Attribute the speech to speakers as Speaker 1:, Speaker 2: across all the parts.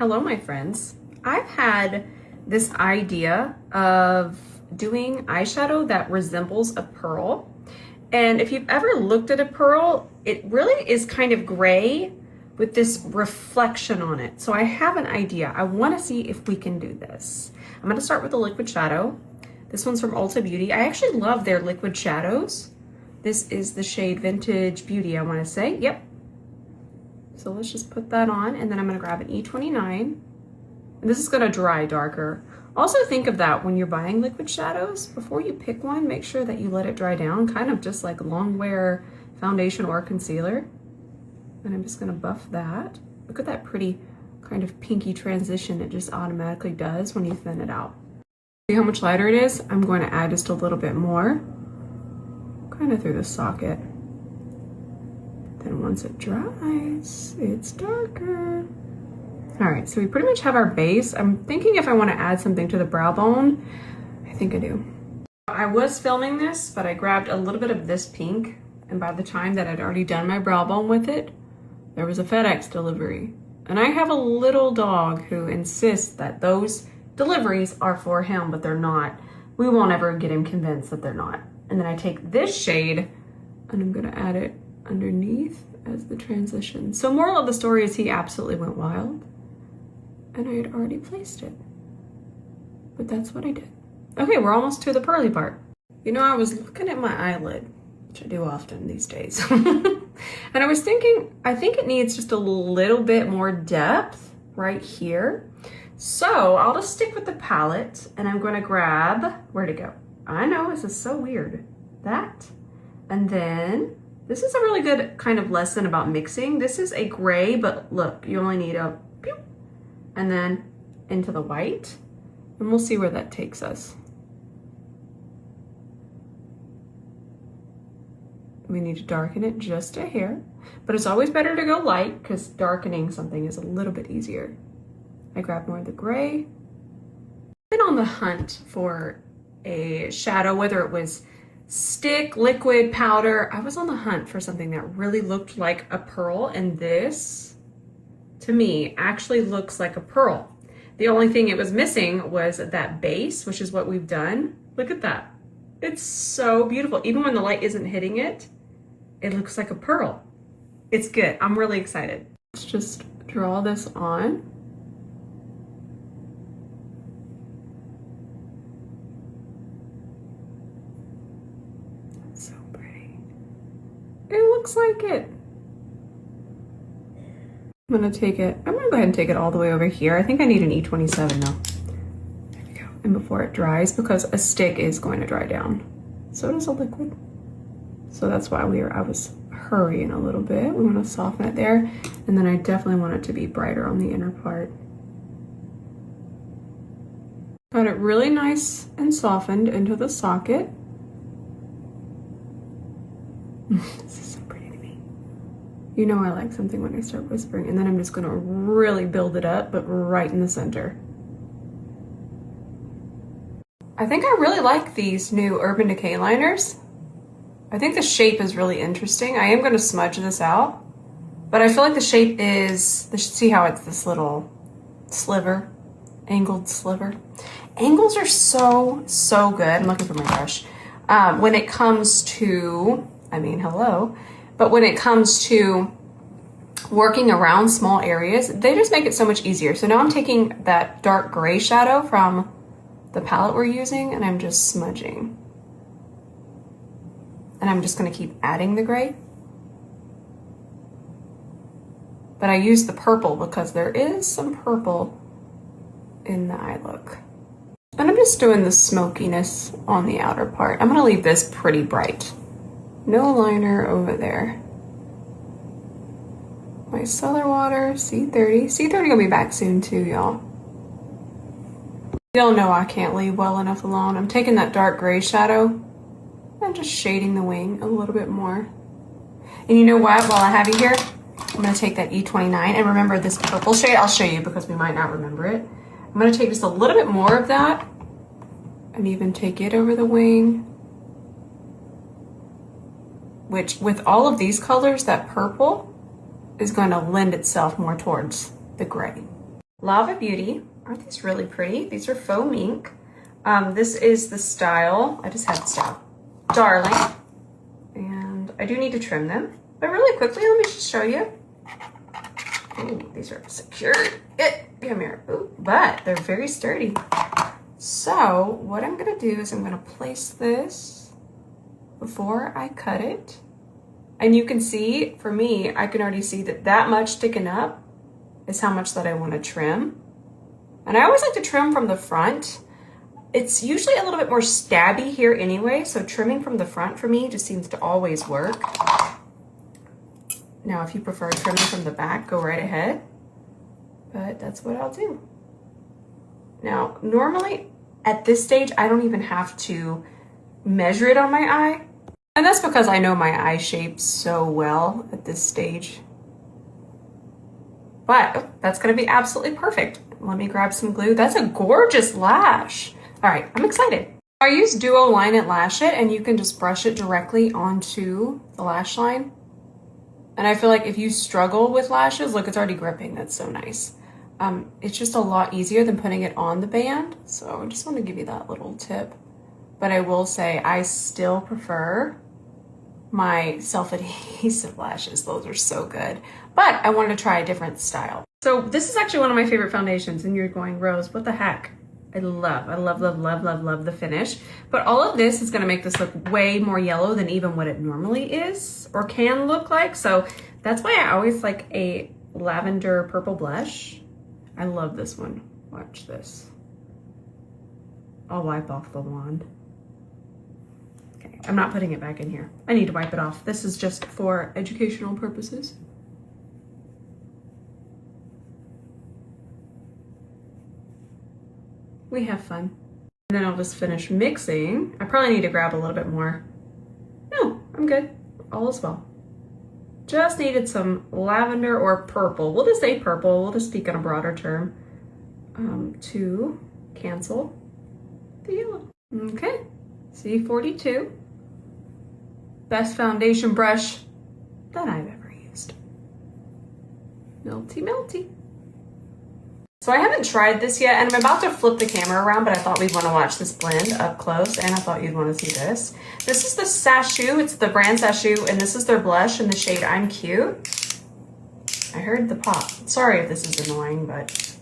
Speaker 1: Hello, my friends. I've had this idea of doing eyeshadow that resembles a pearl. And if you've ever looked at a pearl, it really is kind of gray with this reflection on it. So I have an idea. I want to see if we can do this. I'm going to start with a liquid shadow. This one's from Ulta Beauty. I actually love their liquid shadows. This is the shade Vintage Beauty, I want to say. Yep. So let's just put that on, and then I'm going to grab an E29. And this is going to dry darker. Also think of that when you're buying liquid shadows. Before you pick one, make sure that you let it dry down, kind of just like long wear foundation or concealer. And I'm just going to buff that. Look at that pretty kind of pinky transition it just automatically does when you thin it out. See how much lighter it is? I'm going to add just a little bit more, kind of through the socket. Then once it dries, it's darker. All right, so we pretty much have our base. I'm thinking if I want to add something to the brow bone. I think I do. I was filming this, but I grabbed a little bit of this pink, and by the time that I'd already done my brow bone with it, there was a FedEx delivery. And I have a little dog who insists that those deliveries are for him, but they're not. We won't ever get him convinced that they're not. And then I take this shade, and I'm gonna add it underneath as the transition. So moral of the story is he absolutely went wild, and I had already placed it, but that's what I did. Okay, we're almost to the pearly part. You know, I was looking at my eyelid, which I do often these days, and I was thinking, I think it needs just a little bit more depth right here. So I'll just stick with the palette, and I'm going to grab, where'd it go? I know, this is so weird. That, and then this is a really good kind of lesson about mixing. This is a gray, but look, you only need a pew, and then into the white, and we'll see where that takes us. We need to darken it just a hair, but it's always better to go light because darkening something is a little bit easier. I grab more of the gray. I've been on the hunt for a shadow, whether it was stick, liquid, powder. I was on the hunt for something that really looked like a pearl, and this, to me, actually looks like a pearl. The only thing it was missing was that base, which is what we've done. Look at that. It's so beautiful. Even when the light isn't hitting it, it looks like a pearl. It's good. I'm really excited. Let's just draw this on. So pretty. It looks like it. I'm gonna take it, I'm gonna go ahead and take it all the way over here. I think I need an E27 though. There we go. And before it dries, because a stick is going to dry down. So does a liquid. So that's why I was hurrying a little bit. We want to soften it there. And then I definitely want it to be brighter on the inner part. Got it really nice and softened into the socket. This is so pretty to me. You know I like something when I start whispering. And then I'm just going to really build it up, but right in the center. I think I really like these new Urban Decay liners. I think the shape is really interesting. I am going to smudge this out, but I feel like the shape is, see how it's this little sliver, angled sliver. Angles are so good. I'm looking for my brush. When it comes to, I mean, hello, but when it comes to working around small areas, they just make it so much easier. So now I'm taking that dark gray shadow from the palette we're using, and I'm just smudging. And I'm just gonna keep adding the gray. But I use the purple because there is some purple in the eye look. And I'm just doing the smokiness on the outer part. I'm gonna leave this pretty bright. No liner over there. My Cellar Water, C30. C30 gonna be back soon too, y'all. Y'all know I can't leave well enough alone. I'm taking that dark gray shadow and just shading the wing a little bit more. And you know what, while I have you here, I'm gonna take that E29, and remember this purple shade, I'll show you because we might not remember it. I'm gonna take just a little bit more of that and even take it over the wing. Which, with all of these colors, that purple is going to lend itself more towards the gray. Lava Beauty. Aren't these really pretty? These are faux mink. This is the style. I just had the style. Darling. And I do need to trim them. But really quickly, let me just show you. Ooh, these are secured. Come here. Ooh, but they're very sturdy. So what I'm gonna do is I'm gonna place this before I cut it. And you can see, for me, I can already see that that much sticking up is how much that I want to trim. And I always like to trim from the front. It's usually a little bit more stabby here anyway, so trimming from the front for me just seems to always work. Now, if you prefer trimming from the back, go right ahead. But that's what I'll do. Now, normally at this stage, I don't even have to measure it on my eye. And that's because I know my eye shape so well at this stage. But that's gonna be absolutely perfect. Let me grab some glue. That's a gorgeous lash. All right, I'm excited. I use Duo Line It Lash It, and you can just brush it directly onto the lash line. And I feel like if you struggle with lashes, look, it's already gripping. That's so nice. It's just a lot easier than putting it on the band. So I just want to give you that little tip. But I will say I still prefer my self-adhesive lashes. Those are so good. But I wanted to try a different style. So this is actually one of my favorite foundations, and you're going, Rose, what the heck? I love the finish. But all of this is gonna make this look way more yellow than even what it normally is or can look like. So that's why I always like a lavender purple blush. I love this one. Watch this. I'll wipe off the wand. Okay, I'm not putting it back in here. I need to wipe it off. This is just for educational purposes. We have fun. And then I'll just finish mixing. I probably need to grab a little bit more. No, I'm good. All is well. Just needed some lavender or purple. We'll just say purple. We'll just speak in a broader term to cancel the yellow. Okay, C42. Best foundation brush that I've ever used. Melty, melty. So I haven't tried this yet, and I'm about to flip the camera around, but I thought we'd want to watch this blend up close, and I thought you'd want to see this. This is the Sashu, it's the brand Sashu, and this is their blush in the shade I'm Cute. I heard the pop. Sorry if this is annoying, but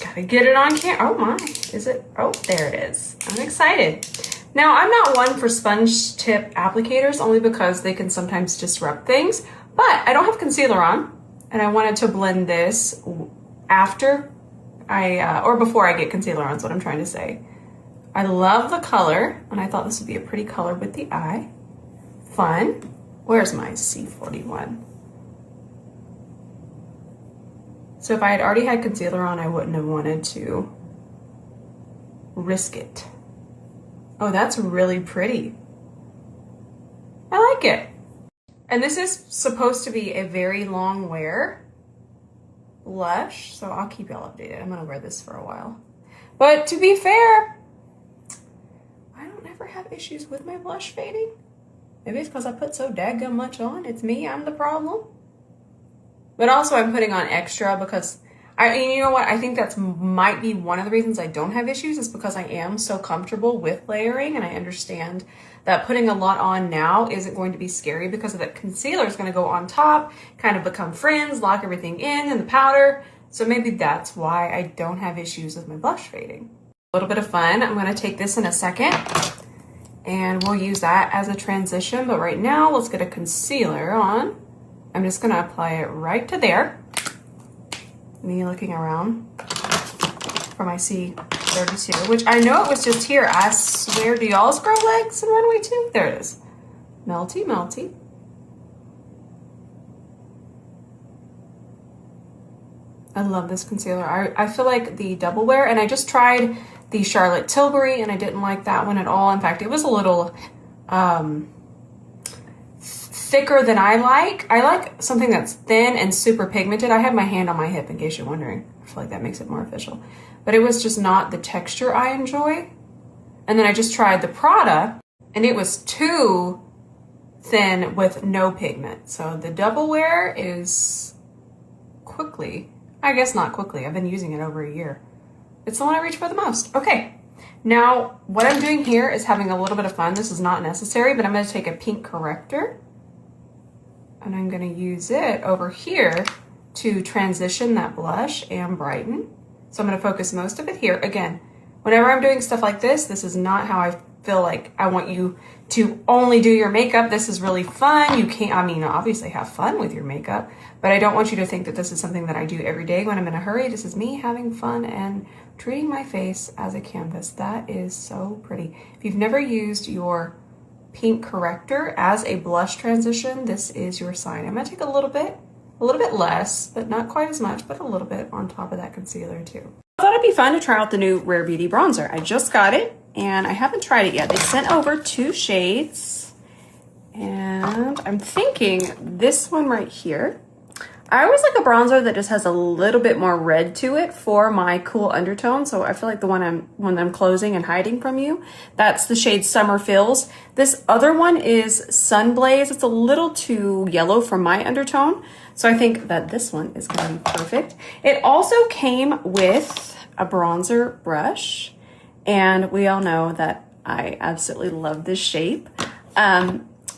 Speaker 1: gotta get it on camera. Oh my, is it? Oh, there it is. I'm excited. Now, I'm not one for sponge tip applicators, only because they can sometimes disrupt things, but I don't have concealer on, and I wanted to blend this after or before I get concealer on is what I'm trying to say. I love the color, and I thought this would be a pretty color with the eye. Fun. Where's my C41? So if I had already had concealer on, I wouldn't have wanted to risk it. Oh, that's really pretty. I like it. And this is supposed to be a very long wear blush, so I'll keep y'all updated. I'm gonna wear this for a while. But to be fair, I don't ever have issues with my blush fading. Maybe it's because I put so daggum much on. It's me, I'm the problem. But also I'm putting on extra because you know what? I think that's might be one of the reasons I don't have issues is because I am so comfortable with layering, and I understand that putting a lot on now isn't going to be scary because of that concealer is going to go on top, kind of become friends, lock everything in and the powder. So maybe that's why I don't have issues with my blush fading. A little bit of fun. I'm going to take this in a second and we'll use that as a transition. But right now, let's get a concealer on. I'm just going to apply it right to there. Me looking around for my C32, which I know it was just here. I swear, do y'all's grow legs and runway too? There it is. Melty, melty. I love this concealer. I feel like the double wear, and I just tried the 𝗕𝗘𝗧𝗬, and I didn't like that one at all. In fact, it was a little thicker than I like. I like something that's thin and super pigmented. I have my hand on my hip in case you're wondering. I feel like that makes it more official. But it was just not the texture I enjoy. And then I just tried the product and it was too thin with no pigment. So the double wear is quickly I guess not quickly. I've been using it over a year. It's the one I reach for the most. Okay. Now, what I'm doing here is having a little bit of fun. This is not necessary, but I'm going to take a pink corrector and I'm going to use it over here to transition that blush and brighten. So I'm going to focus most of it here. Again, whenever I'm doing stuff like this is not how I feel like I want you to only do your makeup. This is really fun. You can't, I mean, obviously have fun with your makeup, but I don't want you to think that this is something that I do every day when I'm in a hurry. This is me having fun and treating my face as a canvas. That is so pretty. If you've never used your pink corrector as a blush transition, this is your sign. I'm gonna take a little bit less, but not quite as much, but a little bit on top of that concealer too. I thought it'd be fun to try out the new Rare Beauty bronzer. I just got it and I haven't tried it yet. They sent over 2 shades and I'm thinking this one right here. I always like a bronzer that just has a little bit more red to it for my cool undertone. So I feel like the one I'm closing and hiding from you, that's the shade Summer Fills. This other one is Sun Blaze. It's a little too yellow for my undertone. So I think that this one is going to be perfect. It also came with a bronzer brush. And we all know that I absolutely love this shape.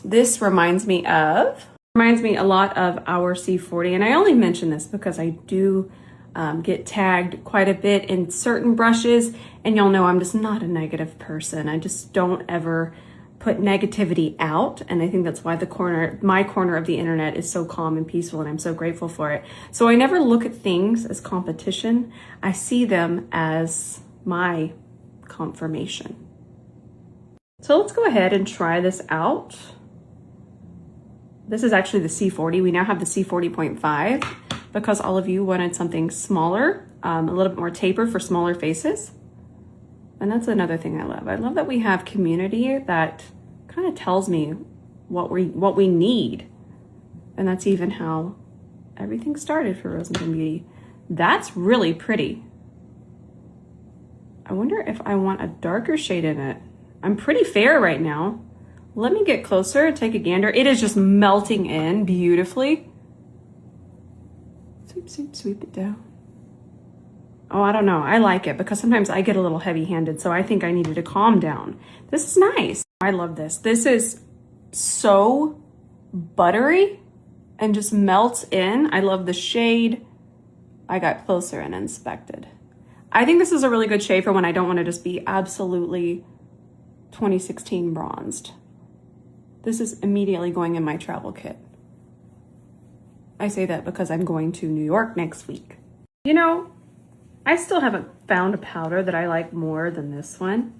Speaker 1: This reminds me a lot of our C40, and I only mention this because I do get tagged quite a bit in certain brushes, and y'all know I'm just not a negative person. I just don't ever put negativity out, and I think that's why my corner of the internet is so calm and peaceful, and I'm so grateful for it. So I never look at things as competition. I see them as my confirmation. So let's go ahead and try this out. This is actually the C40. We now have the C40.5 because all of you wanted something smaller, a little bit more taper for smaller faces. And that's another thing I love. I love that we have community that kind of tells me what we need. And that's even how everything started for Rose and Beauty. That's really pretty. I wonder if I want a darker shade in it. I'm pretty fair right now. Let me get closer and take a gander. It is just melting in beautifully. Sweep, sweep, sweep it down. Oh, I don't know. I like it because sometimes I get a little heavy-handed, so I think I needed to calm down. This is nice. I love this. This is so buttery and just melts in. I love the shade. I got closer and inspected. I think this is a really good shade for when I don't want to just be absolutely 2016 bronzed. This is immediately going in my travel kit. I say that because I'm going to New York next week. You know, I still haven't found a powder that I like more than this one.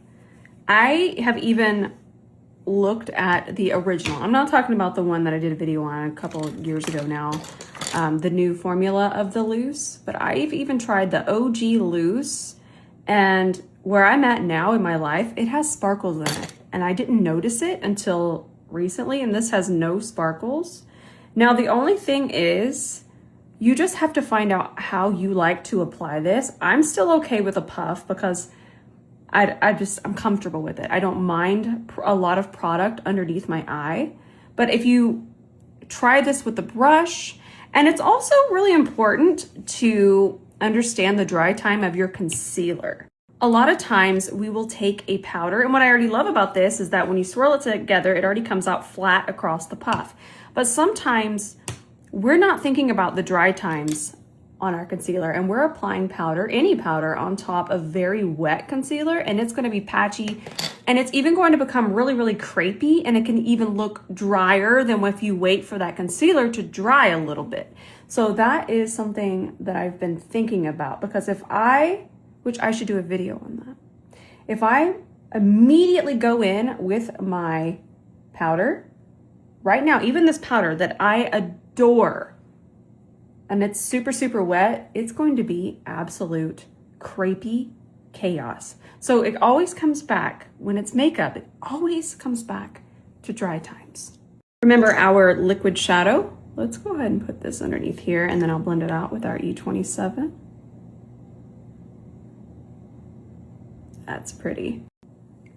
Speaker 1: I have even looked at the original. I'm not talking about the one that I did a video on a couple of years ago now, the new formula of the loose, but I've even tried the OG loose, and where I'm at now in my life, it has sparkles in it, and I didn't notice it until recently, and this has no sparkles. Now, the only thing is, you just have to find out how you like to apply this. I'm still okay with a puff because I'm comfortable with it. I don't mind a lot of product underneath my eye, but if you try this with the brush, and it's also really important to understand the dry time of your concealer. A lot of times we will take a powder, and what I already love about this is that when you swirl it together, it already comes out flat across the puff. But sometimes we're not thinking about the dry times on our concealer, and we're applying powder, any powder, on top of very wet concealer, and it's going to be patchy, and it's even going to become really, really crepey, and it can even look drier than if you wait for that concealer to dry a little bit. So that is something that I've been thinking about, because which I should do a video on that. If I immediately go in with my powder, right now, even this powder that I adore, and it's super, super wet, it's going to be absolute crepey chaos. So it always comes back, when it's makeup, it always comes back to dry times. Remember our liquid shadow? Let's go ahead and put this underneath here, and then I'll blend it out with our E27. That's pretty.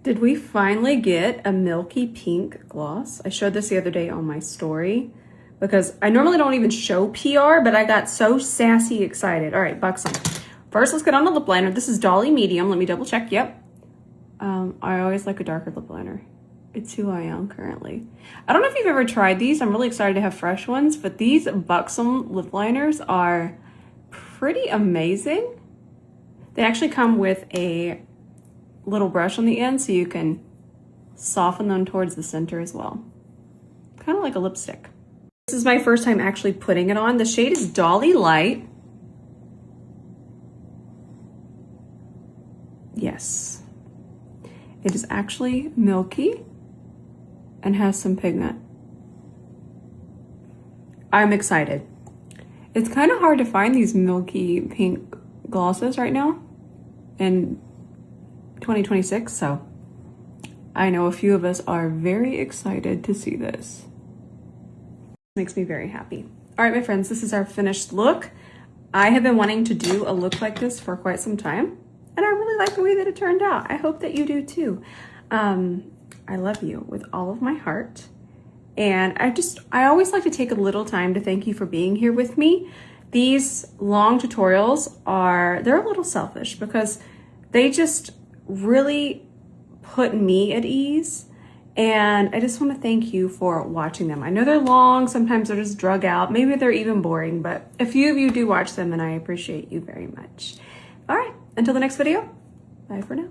Speaker 1: Did we finally get a milky pink gloss? I showed this the other day on my story, because I normally don't even show PR, but I got so sassy excited. All right, Buxom. First, let's get on the lip liner. This is Dolly Medium. Let me double check. Yep. I always like a darker lip liner. It's who I am currently. I don't know if you've ever tried these. I'm really excited to have fresh ones, but these Buxom lip liners are pretty amazing. They actually come with a little brush on the end so you can soften them towards the center as well. Kind of like a lipstick. This is my first time actually putting it on. The shade is Dolly Light. Yes. It is actually milky and has some pigment. I'm excited. It's kind of hard to find these milky pink glosses right now in 2026, so I know a few of us are very excited to see this. Makes me very happy. All right, my friends, this is our finished look. I have been wanting to do a look like this for quite some time, and I really like the way that it turned out. I hope that you do too. I love you with all of my heart. And I always like to take a little time to thank you for being here with me. These long tutorials they're a little selfish because they just really put me at ease. And I just want to thank you for watching them. I know they're long, sometimes they're just drug out, maybe they're even boring, but a few of you do watch them and I appreciate you very much. All right, until the next video, bye for now.